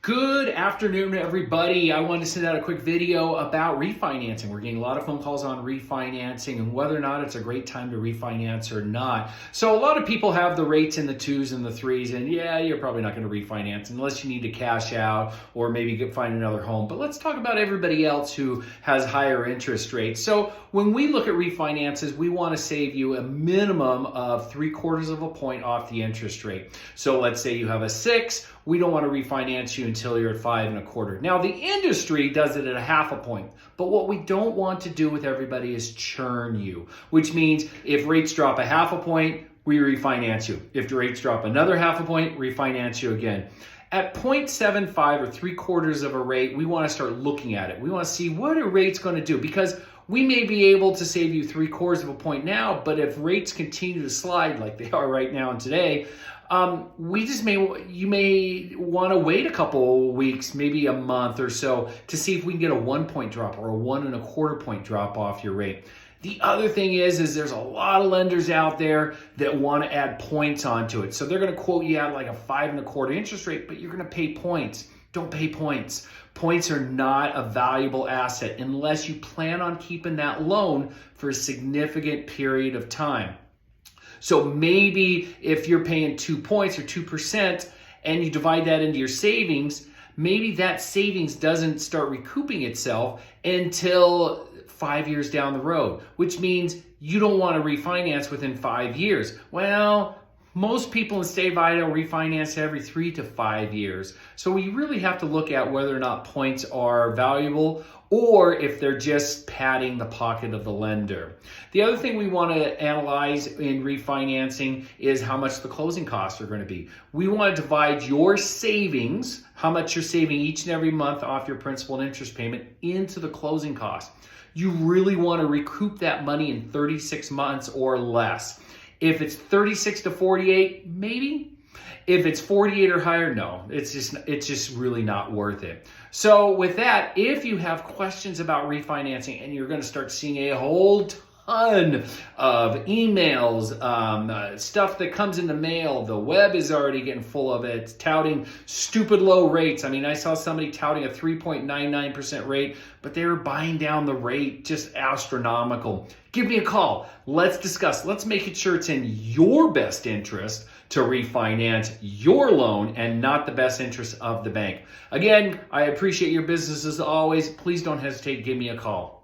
Good afternoon, everybody. I wanted to send out a quick video about refinancing. We're getting a lot of phone calls on refinancing and whether or not it's a great time to refinance or not. So a lot of people have the rates in the 2s and the 3s, and yeah, you're probably not going to refinance unless you need to cash out or maybe find another home. But let's talk about everybody else who has higher interest rates. So when we look at refinances, we want to save you a minimum of 3/4 of a point off the interest rate. So let's say you have a 6. We don't want to refinance you until you're at 5.25. Now, the industry does it at 0.5 point, but what we don't want to do with everybody is churn you, which means if rates drop 0.5 point, we refinance you. If the rates drop another 0.5 point, refinance you again. At 0.75 or 3/4 of a rate, we want to start looking at it. We want to see what are rates going to do, because we may be able to save you 3/4 of a point now, but if rates continue to slide like they are right now and today, you may want to wait a couple weeks, maybe a month or so, to see if we can get a 1 point drop or a 1.25 point drop off your rate. The other thing is there's a lot of lenders out there that want to add points onto it. So they're going to quote you out like a 5.25 interest rate, but you're going to pay points. Don't pay points. Points are not a valuable asset unless you plan on keeping that loan for a significant period of time. So maybe if you're paying 2 points or 2% and you divide that into your savings, maybe that savings doesn't start recouping itself until 5 years down the road, which means you don't want to refinance within 5 years. Well, most people in the state of Idaho refinance every 3 to 5 years. So we really have to look at whether or not points are valuable or if they're just padding the pocket of the lender. The other thing we want to analyze in refinancing is how much the closing costs are going to be. We want to divide your savings, how much you're saving each and every month off your principal and interest payment, into the closing costs. You really want to recoup that money in 36 months or less. If it's 36 to 48, maybe. If it's 48 or higher, no, it's just really not worth it. So with that, if you have questions about refinancing and you're going to start seeing a whole ton of emails, stuff that comes in the mail, the web is already getting full of it, touting stupid low rates. I mean, I saw somebody touting a 3.99% rate, but they were buying down the rate just astronomical. Give me a call. Let's discuss. Let's make it sure it's in your best interest to refinance your loan and not the best interest of the bank. Again, I appreciate your business as always. Please don't hesitate to give me a call.